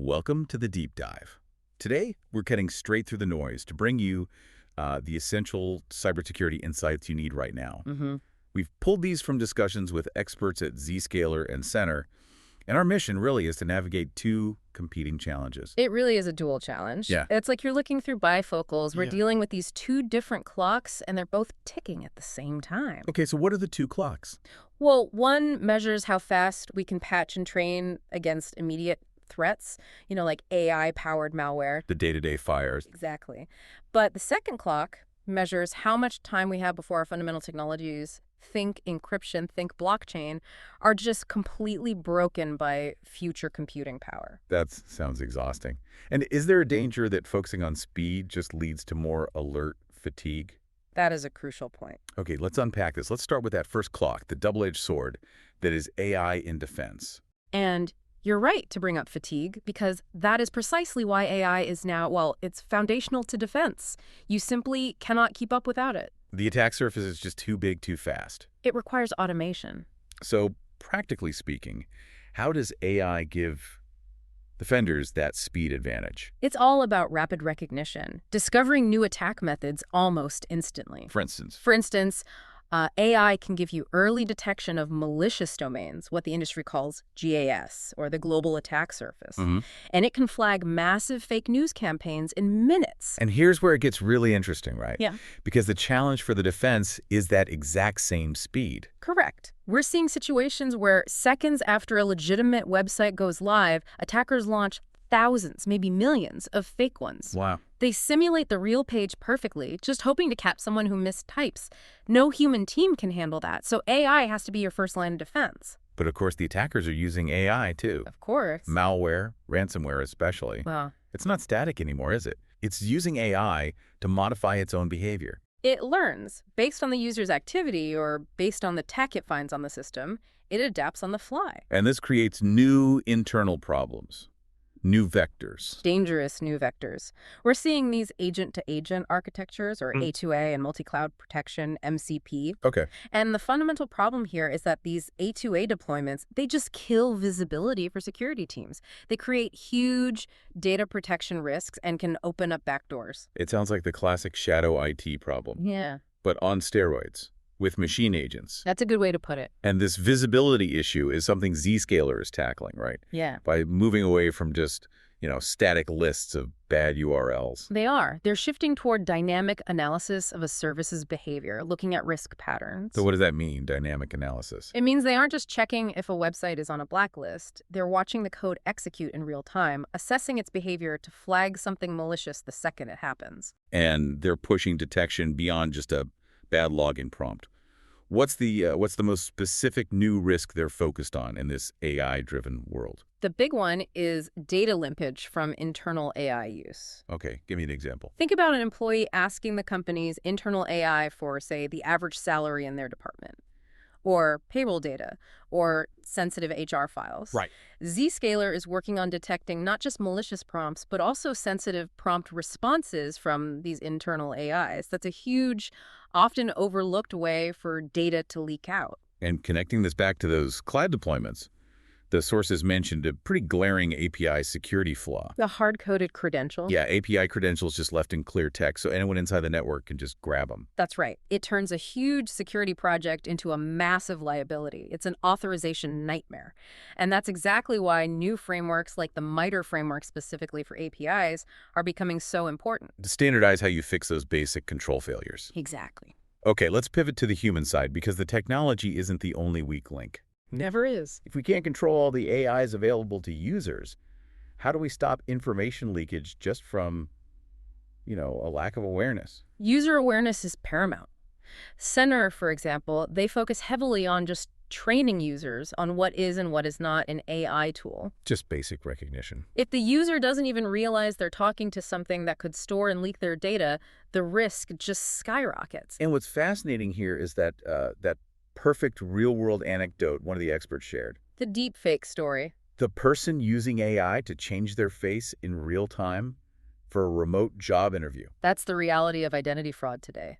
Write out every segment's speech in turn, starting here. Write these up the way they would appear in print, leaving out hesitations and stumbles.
Welcome to the Deep Dive. Today, we're cutting straight through the noise to bring you the essential cybersecurity insights you need right now. We've pulled these from discussions with experts at Zscaler and Center, and our mission really is to navigate two competing challenges. It really is a dual challenge. Yeah. It's like you're looking through bifocals. We're Yeah. dealing with these two different clocks, and they're both ticking at the same time. Okay, so what are the two clocks? Well, one measures how fast we can patch and train against immediate threats, like AI-powered malware. The day-to-day fires. Exactly. But the second clock measures how much time we have before our fundamental technologies, think encryption, think blockchain, are just completely broken by future computing power. That sounds exhausting. And is there a danger that focusing on speed just leads to more alert fatigue? That is a crucial point. Okay, let's unpack this. Let's start with that first clock, the double-edged sword that is AI in defense. And you're right to bring up fatigue, because that is precisely why AI is now, well, it's foundational to defense. You simply cannot keep up without it. The attack surface is just too big, too fast. It requires automation. So, practically speaking, how does AI give defenders that speed advantage? It's all about rapid recognition, discovering new attack methods almost instantly. For instance, AI can give you early detection of malicious domains, what the industry calls GAS, or the global attack surface. And it can flag massive fake news campaigns in minutes. and here's where it gets really interesting, right? Yeah. Because the challenge for the defense is that exact same speed. Correct. We're seeing situations where seconds after a legitimate website goes live, attackers launch thousands, maybe millions, of fake ones. Wow. They simulate the real page perfectly, just hoping to catch someone who mistypes. No human team can handle that, so AI has to be your first line of defense. But of course, the attackers are using AI too. Of course. Malware, ransomware especially. Well, It's not static anymore, is it? It's using AI to modify its own behavior. it learns. Based on the user's activity or based on the tech it finds on the system, it adapts on the fly. And this creates new internal problems, new vectors. Dangerous new vectors. We're seeing these agent-to-agent architectures, or A2A and multi-cloud protection, MCP. Okay. And the fundamental problem here is that these A2A deployments, they just kill visibility for security teams. They create huge data protection risks and can open up backdoors. It sounds like the classic shadow IT problem, Yeah, but on steroids, with machine agents. that's a good way to put it. And this visibility issue is something Zscaler is tackling, right? Yeah. By moving away from just, static lists of bad URLs. They are. They're shifting toward dynamic analysis of a service's behavior, looking at risk patterns. So what does that mean, dynamic analysis? It means they aren't just checking if a website is on a blacklist. They're watching the code execute in real time, assessing its behavior to flag something malicious the second it happens. And they're pushing detection beyond just a bad login prompt. What's the most specific new risk they're focused on in this AI-driven world? The big one is data limpage from internal AI use. Okay, give me an example. Think about an employee asking the company's internal AI for, say, the average salary in their department, or payroll data, or sensitive HR files. Right. Zscaler is working on detecting not just malicious prompts, but also sensitive prompt responses from these internal AIs. That's a huge, often overlooked way for data to leak out. And connecting this back to those cloud deployments, the sources mentioned a pretty glaring API security flaw. The hard-coded credential. Yeah, API credentials just left in clear text, so anyone inside the network can just grab them. That's right. It turns a huge security project into a massive liability. It's an authorization nightmare. And that's exactly why new frameworks like the MITRE framework specifically for APIs are becoming so important. To standardize how you fix those basic control failures. Exactly. Okay, let's pivot to the human side, because the technology isn't the only weak link. Never is. If we can't control all the AIs available to users, how do we stop information leakage just from, a lack of awareness? User awareness is paramount. Center, for example, they focus heavily on just training users on what is and what is not an AI tool. Just basic recognition. If the user doesn't even realize they're talking to something that could store and leak their data, the risk just skyrockets. And what's fascinating here is that that perfect real-world anecdote one of the experts shared. The deepfake story. The person using AI to change their face in real time for a remote job interview. That's the reality of identity fraud today.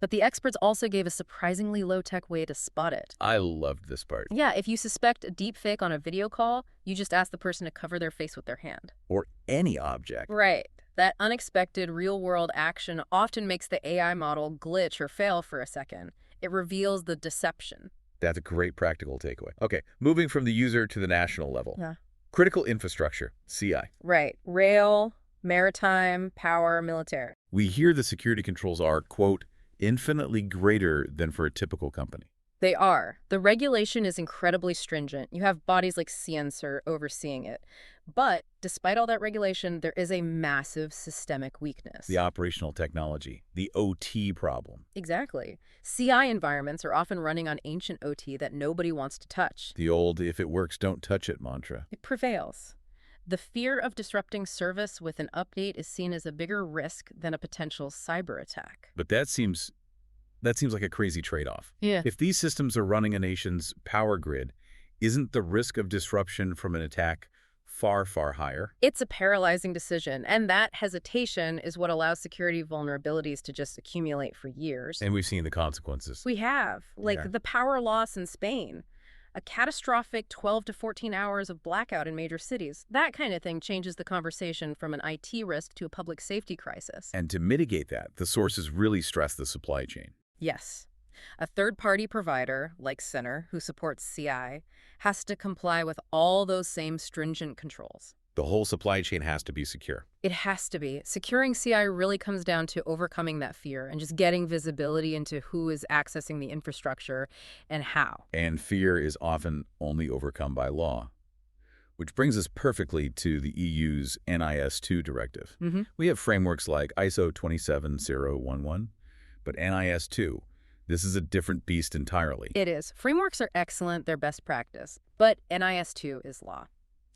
But the experts also gave a surprisingly low-tech way to spot it. I loved this part. Yeah, if you suspect a deep fake on a video call, you just ask the person to cover their face with their hand. Or any object. Right. That unexpected real-world action often makes the AI model glitch or fail for a second. It reveals the deception. That's a great practical takeaway. Okay, moving from the user to the national level. Yeah. Critical infrastructure, CI. Right. Rail, maritime, power, military. We hear the security controls are, quote, infinitely greater than for a typical company. They are. The regulation is incredibly stringent. You have bodies like CNCER overseeing it. But despite all that regulation, there is a massive systemic weakness. The operational technology, the OT problem. Exactly. CI environments are often running on ancient OT that nobody wants to touch. The old, if it works, don't touch it mantra. It prevails. The fear of disrupting service with an update is seen as a bigger risk than a potential cyber attack. But that seems like a crazy trade-off. Yeah. If these systems are running a nation's power grid, isn't the risk of disruption from an attack far, far higher? It's a paralyzing decision, and that hesitation is what allows security vulnerabilities to just accumulate for years. And we've seen the consequences. We have, like Yeah. the power loss in Spain, a catastrophic 12 to 14 hours of blackout in major cities. That kind of thing changes the conversation from an IT risk to a public safety crisis. And to mitigate that, the sources really stress the supply chain. Yes. A third-party provider, like Center, who supports CI, has to comply with all those same stringent controls. The whole supply chain has to be secure. It has to be. Securing CI really comes down to overcoming that fear and just getting visibility into who is accessing the infrastructure and how. And fear is often only overcome by law. Which brings us perfectly to the EU's NIS2 directive. We have frameworks like ISO 27011, but NIS2, this is a different beast entirely. It is. Frameworks are excellent, they're best practice. But NIS2 is law,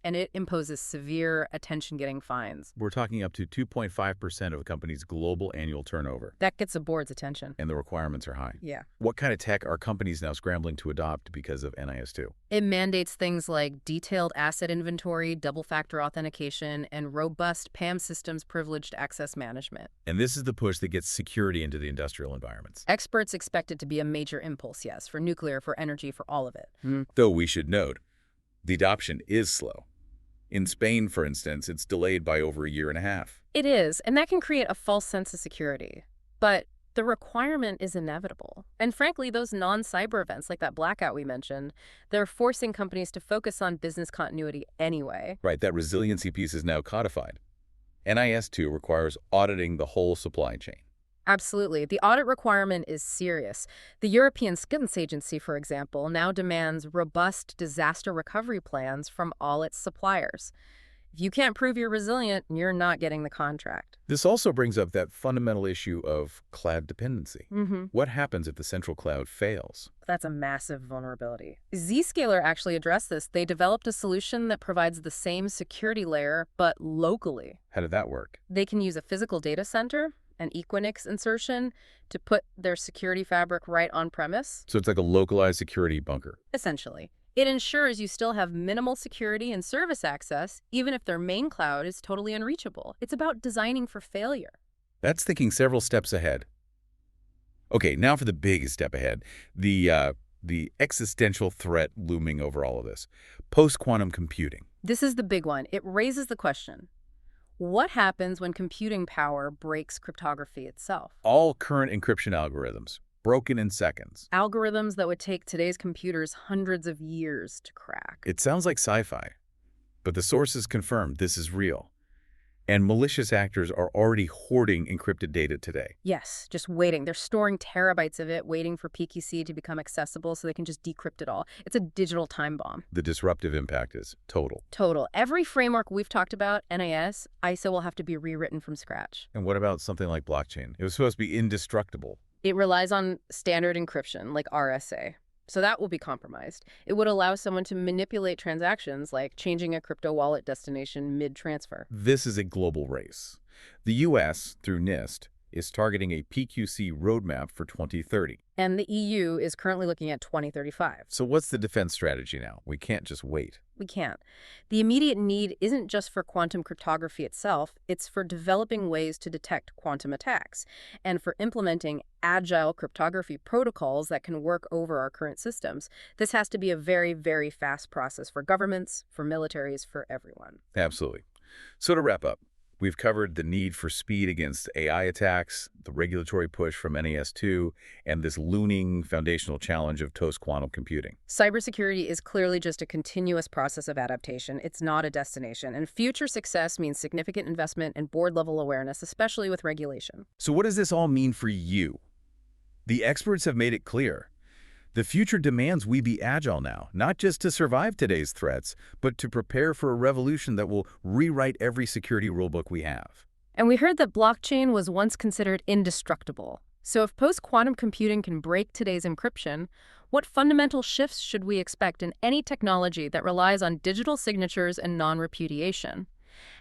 and it imposes severe attention-getting fines. We're talking up to 2.5% of a company's global annual turnover. That gets a board's attention. And the requirements are high. Yeah. What kind of tech are companies now scrambling to adopt because of NIS2? It mandates things like detailed asset inventory, double-factor authentication, and robust PAM systems privileged access management. And this is the push that gets security into the industrial environments. Experts expect it to be a major impulse, yes, for nuclear, for energy, for all of it. Though we should note, the adoption is slow. In Spain, for instance, it's delayed by over a year and a half. It is, and that can create a false sense of security. But the requirement is inevitable. And frankly, those non-cyber events like that blackout we mentioned, they're forcing companies to focus on business continuity anyway. Right, that resiliency piece is now codified. NIS2 requires auditing the whole supply chain. Absolutely. The audit requirement is serious. The European Skins Agency, for example, now demands robust disaster recovery plans from all its suppliers. If you can't prove you're resilient, you're not getting the contract. This also brings up that fundamental issue of cloud dependency. What happens if the central cloud fails? That's a massive vulnerability. Zscaler actually addressed this. They developed a solution that provides the same security layer, but locally. How did that work? They can use a physical data center, an Equinix insertion, to put their security fabric right on premise. So it's like a localized security bunker. Essentially. It ensures you still have minimal security and service access, even if their main cloud is totally unreachable. It's about designing for failure. That's thinking several steps ahead. Okay, now for the biggest step ahead, the existential threat looming over all of this, post-quantum computing. This is the big one. It raises the question, what happens when computing power breaks cryptography itself? All current encryption algorithms, broken in seconds. Algorithms that would take today's computers hundreds of years to crack. It sounds like sci-fi, but the sources confirm this is real. And malicious actors are already hoarding encrypted data today. Yes, just waiting. They're storing terabytes of it, waiting for PQC to become accessible so they can just decrypt it all. It's a digital time bomb. The disruptive impact is total. Total. Every framework we've talked about, NIS, ISO will have to be rewritten from scratch. And what about something like blockchain? It was supposed to be indestructible. It relies on standard encryption, like RSA. So that will be compromised. It would allow someone to manipulate transactions like changing a crypto wallet destination mid-transfer. This is a global race. The U.S., through NIST, is targeting a PQC roadmap for 2030. And the EU is currently looking at 2035. So what's the defense strategy now? We can't just wait. We can't. The immediate need isn't just for quantum cryptography itself, it's for developing ways to detect quantum attacks and for implementing agile cryptography protocols that can work over our current systems. This has to be a very, very fast process for governments, for militaries, for everyone. Absolutely. So to wrap up, we've covered the need for speed against AI attacks, the regulatory push from NAS2, and this looming foundational challenge of toast quantum computing. Cybersecurity is clearly just a continuous process of adaptation. It's not a destination. And future success means significant investment and board-level awareness, especially with regulation. So what does this all mean for you? The experts have made it clear. The future demands we be agile now, not just to survive today's threats, but to prepare for a revolution that will rewrite every security rulebook we have. And we heard that blockchain was once considered indestructible. So if post-quantum computing can break today's encryption, what fundamental shifts should we expect in any technology that relies on digital signatures and non-repudiation?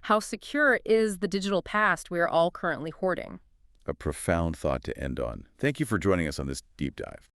How secure is the digital past we are all currently hoarding? A profound thought to end on. Thank you for joining us on this deep dive.